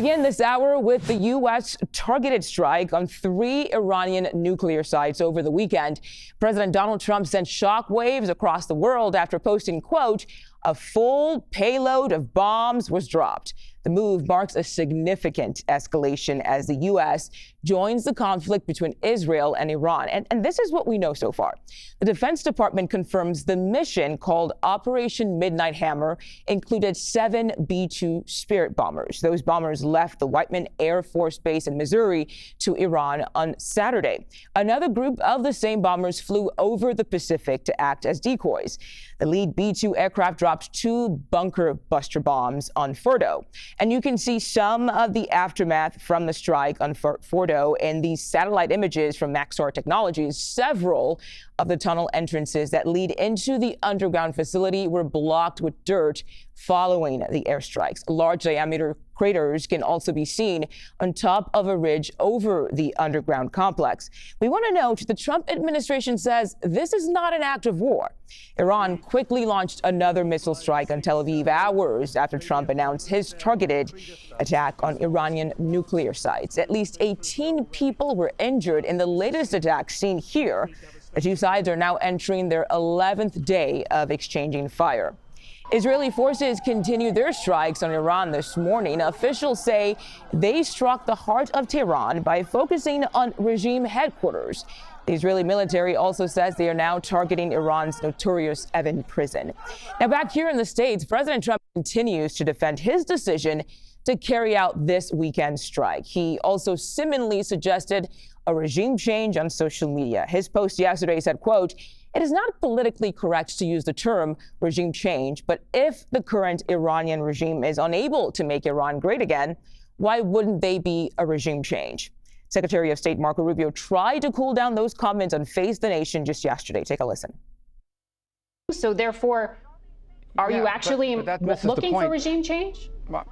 begin this hour with the U.S. targeted strike on 3 Iranian nuclear sites over the weekend. President Donald Trump sent shockwaves across the world after posting, quote, "A full payload of bombs was dropped." The move marks a significant escalation as the U.S. joins the conflict between Israel and Iran. And this is what we know so far. The Defense Department confirms the mission, called Operation Midnight Hammer, included 7 B-2 Spirit bombers. Those bombers left the Whiteman Air Force Base in Missouri to Iran on Saturday. Another group of the same bombers flew over the Pacific to act as decoys. The lead B-2 aircraft dropped 2 bunker buster bombs on Fordo. And you can see some of the aftermath from the strike on Fordo in these satellite images from Maxar Technologies. Several of the tunnel entrances that lead into the underground facility were blocked with dirt following the airstrikes. Large diameter craters can also be seen on top of a ridge over the underground complex. We want to note the Trump administration says this is not an act of war. Iran quickly launched another missile strike on Tel Aviv hours after Trump announced his targeted attack on Iranian nuclear sites. At least 18 people were injured in the latest attack seen here. The two sides are now entering their 11th day of exchanging fire. Israeli forces continued their strikes on Iran this morning. Officials say they struck the heart of Tehran by focusing on regime headquarters. The Israeli military also says they are now targeting Iran's notorious Evin prison. Now, back here in the States, President Trump continues to defend his decision to carry out this weekend strike. He also similarly suggested a regime change on social media. His post yesterday said, quote, "It is not politically correct to use the term regime change, but if the current Iranian regime is unable to make Iran great again, why wouldn't they be a regime change?" Secretary of State Marco Rubio tried to cool down those comments on Face the Nation just yesterday. Take a listen. So therefore, are you actually looking for regime change? Well,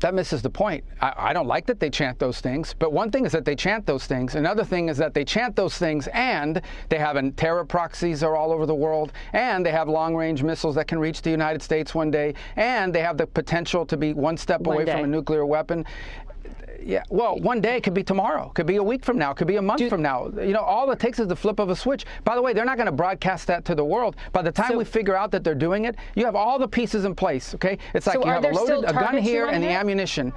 that misses the point. I don't like that they chant those things, but one thing is that they chant those things. Another thing is that they chant those things and they have terror proxies are all over the world, and they have long-range missiles that can reach the United States one day, and they have the potential to be one step away from a nuclear weapon. Yeah, well, one day could be tomorrow, could be a week from now, could be a month from now. You know, all it takes is the flip of a switch. By the way, they're not going to broadcast that to the world. By the time we figure out that they're doing it, you have all the pieces in place, okay? It's like you have a gun here and the ammunition.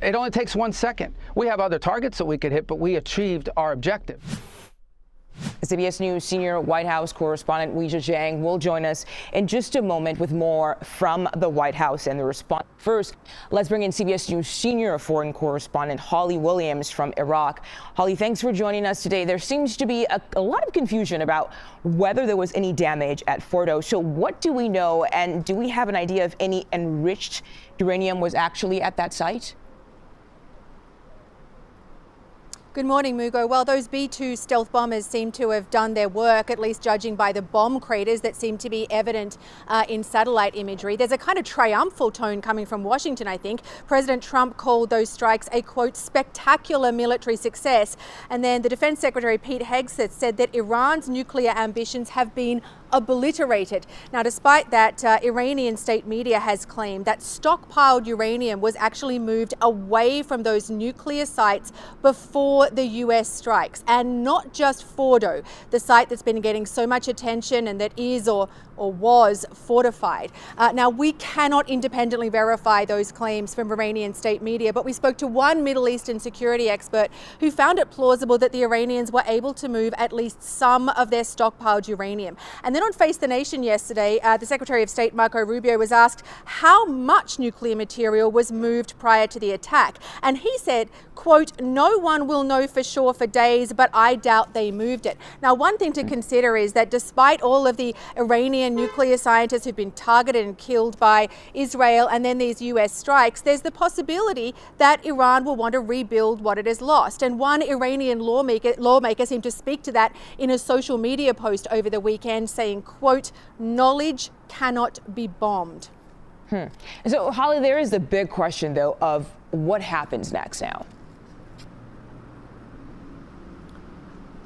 It only takes 1 second. We have other targets that we could hit, but we achieved our objective. CBS News senior White House correspondent Weijia Jiang will join us in just a moment with more from the White House and the response. First, let's bring in CBS News senior foreign correspondent Holly Williams from Iraq. Holly, thanks for joining us today. There seems to be a lot of confusion about whether there was any damage at Fordo. So what do we know, and do we have an idea if any enriched uranium was actually at that site? Good morning, Mugo. Well, those B-2 stealth bombers seem to have done their work, at least judging by the bomb craters that seem to be evident in satellite imagery. There's a kind of triumphal tone coming from Washington, I think. President Trump called those strikes a, quote, spectacular military success. And then the Defense Secretary Pete Hegseth said that Iran's nuclear ambitions have been obliterated. Now, despite that, Iranian state media has claimed that stockpiled uranium was actually moved away from those nuclear sites before the US strikes, and not just Fordo, the site that's been getting so much attention and that is or was fortified. Now, we cannot independently verify those claims from Iranian state media, but we spoke to one Middle Eastern security expert who found it plausible that the Iranians were able to move at least some of their stockpiled uranium. And then on Face the Nation yesterday, the Secretary of State Marco Rubio was asked how much nuclear material was moved prior to the attack. And he said, quote, "No one will know for sure for days, but I doubt they moved it." Now, one thing to consider is that despite all of the Iranian nuclear scientists who've been targeted and killed by Israel and then these US strikes, there's the possibility that Iran will want to rebuild what it has lost. And one Iranian lawmaker seemed to speak to that in a social media post over the weekend, saying, quote, "Knowledge cannot be bombed." So, Holly, there is the big question, though, of what happens next now.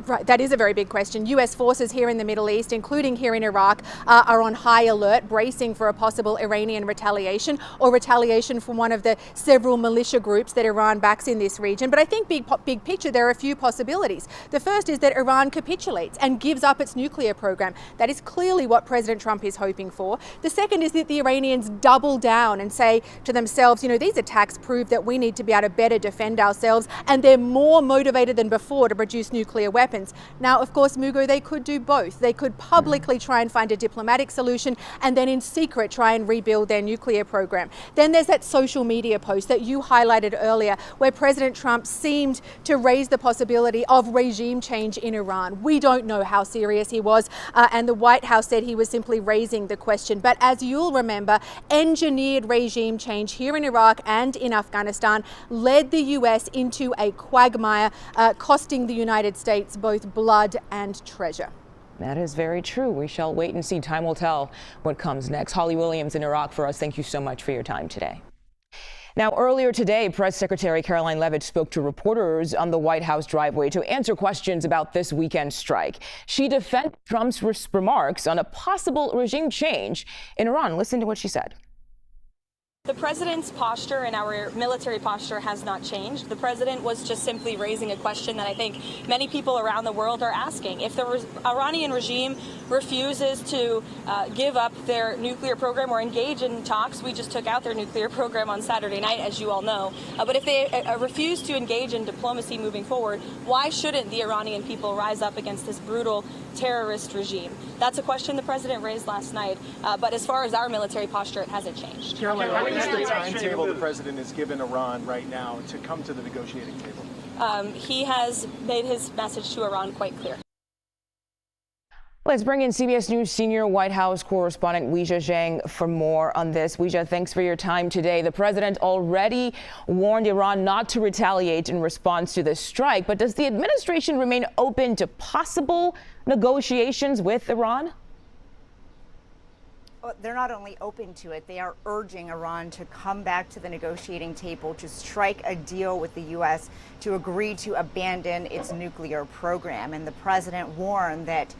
Right, that is a very big question. U.S. forces here in the Middle East, including here in Iraq, are on high alert, bracing for a possible Iranian retaliation or retaliation from one of the several militia groups that Iran backs in this region. But I think big picture, there are a few possibilities. The first is that Iran capitulates and gives up its nuclear program. That is clearly what President Trump is hoping for. The second is that the Iranians double down and say to themselves, you know, these attacks prove that we need to be able to better defend ourselves, and they're more motivated than before to produce nuclear weapons. Now, of course, Mugo, they could do both. They could publicly try and find a diplomatic solution and then in secret try and rebuild their nuclear program. Then there's that social media post that you highlighted earlier where President Trump seemed to raise the possibility of regime change in Iran. We don't know how serious he was, and the White House said he was simply raising the question. But as you'll remember, engineered regime change here in Iraq and in Afghanistan led the US into a quagmire, costing the United States both blood and treasure. That is very true. We shall wait and see. Time will tell what comes next. Holly Williams in Iraq for us. Thank you so much for your time today. Now, earlier today, Press Secretary Caroline Leavitt spoke to reporters on the White House driveway to answer questions about this weekend strike. She defended Trump's remarks on a possible regime change in Iran. Listen to what she said. The president's posture and our military posture has not changed. The president was just simply raising a question that I think many people around the world are asking. If the Iranian regime refuses to give up their nuclear program or engage in talks, we just took out their nuclear program on Saturday night, as you all know. But if they refuse to engage in diplomacy moving forward, why shouldn't the Iranian people rise up against this brutal terrorist regime? That's a question the president raised last night. But as far as our military posture, it hasn't changed. What is the timetable the president has given Iran right now to come to the negotiating table? He has made his message to Iran quite clear. Let's bring in CBS News senior White House correspondent Weijia Jiang for more on this. Weijia, thanks for your time today. The president already warned Iran not to retaliate in response to this strike, but does the administration remain open to possible negotiations with Iran? They're not only open to it, they are urging Iran to come back to the negotiating table, to strike a deal with the U.S., to agree to abandon its nuclear program. And the president warned that,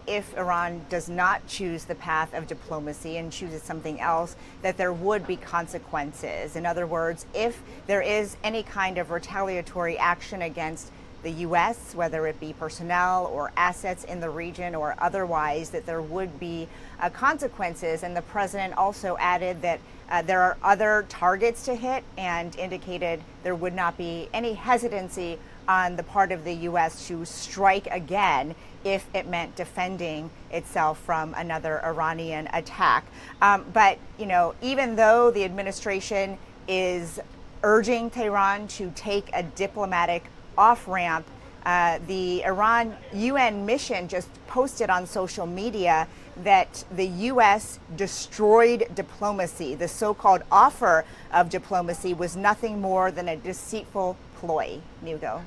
if Iran does not choose the path of diplomacy and chooses something else, that there would be consequences. In other words, if there is any kind of retaliatory action against the U.S., whether it be personnel or assets in the region or otherwise, that there would be consequences. And the president also added that there are other targets to hit and indicated there would not be any hesitancy on the part of the U.S. to strike again if it meant defending itself from another Iranian attack. But even though the administration is urging Tehran to take a diplomatic off-ramp, the Iran UN mission just posted on social media that the U.S. destroyed diplomacy. The so-called offer of diplomacy was nothing more than a deceitful ploy. Mugo.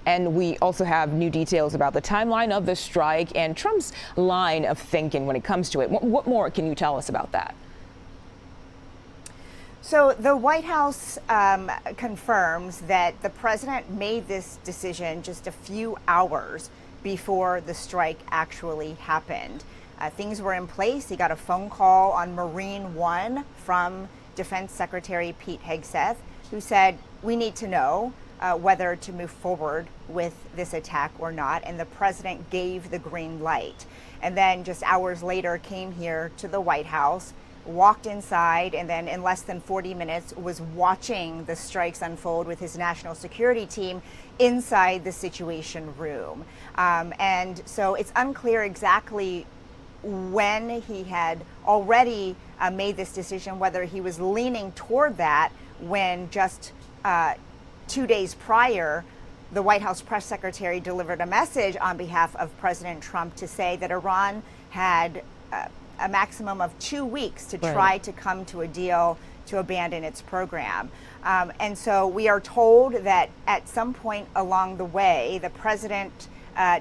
And we also have new details about the timeline of the strike and Trump's line of thinking when it comes to it. What more can you tell us about that? So the White House confirms that the president made this decision just a few hours before the strike actually happened. Things were in place. He got a phone call on Marine One from Defense Secretary Pete Hegseth, who said, we need to know whether to move forward with this attack or not. And the president gave the green light. And then just hours later came here to the White House, walked inside, and then in less than 40 minutes was watching the strikes unfold with his national security team inside the Situation Room. And so it's unclear exactly when he had already made this decision, whether he was leaning toward that when just 2 days prior, the White House press secretary delivered a message on behalf of President Trump to say that Iran had a maximum of 2 weeks to try to come to a deal to abandon its program. And so we are told that at some point along the way, the president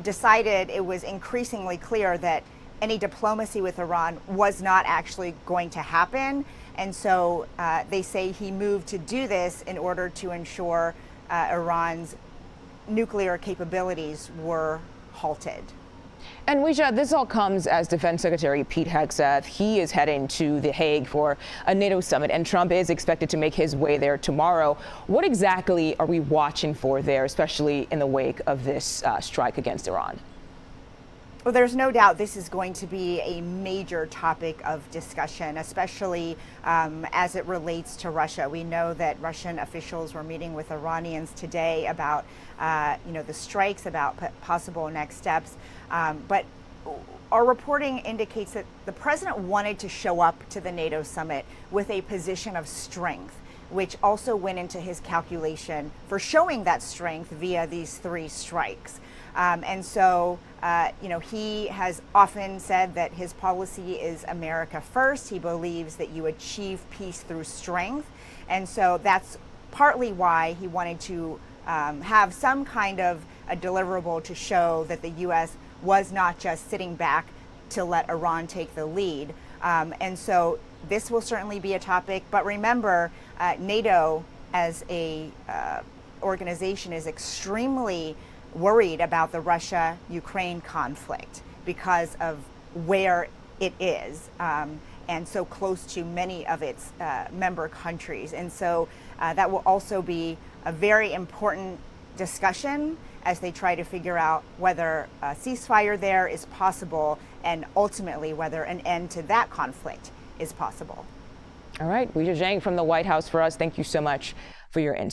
decided it was increasingly clear that any diplomacy with Iran was not actually going to happen. And so they say he moved to do this in order to ensure Iran's nuclear capabilities were halted. And Weijia, this all comes as Defense Secretary Pete Hegseth. He is heading to The Hague for a NATO summit, and Trump is expected to make his way there tomorrow. What exactly are we watching for there, especially in the wake of this strike against Iran? Well, there's no doubt this is going to be a major topic of discussion, especially as it relates to Russia. We know that Russian officials were meeting with Iranians today about, the strikes, about possible next steps. But our reporting indicates that the president wanted to show up to the NATO summit with a position of strength, which also went into his calculation for showing that strength via these 3 strikes. And so, he has often said that his policy is America first. He believes that you achieve peace through strength. And so that's partly why he wanted to have some kind of a deliverable to show that the U.S. was not just sitting back to let Iran take the lead. And so this will certainly be a topic. But remember, NATO as a organization is extremely worried about the Russia-Ukraine conflict because of where it is and so close to many of its member countries. And so that will also be a very important discussion as they try to figure out whether a ceasefire there is possible and ultimately whether an end to that conflict is possible. All right, Weijia Jiang from the White House for us. Thank you so much for your insight.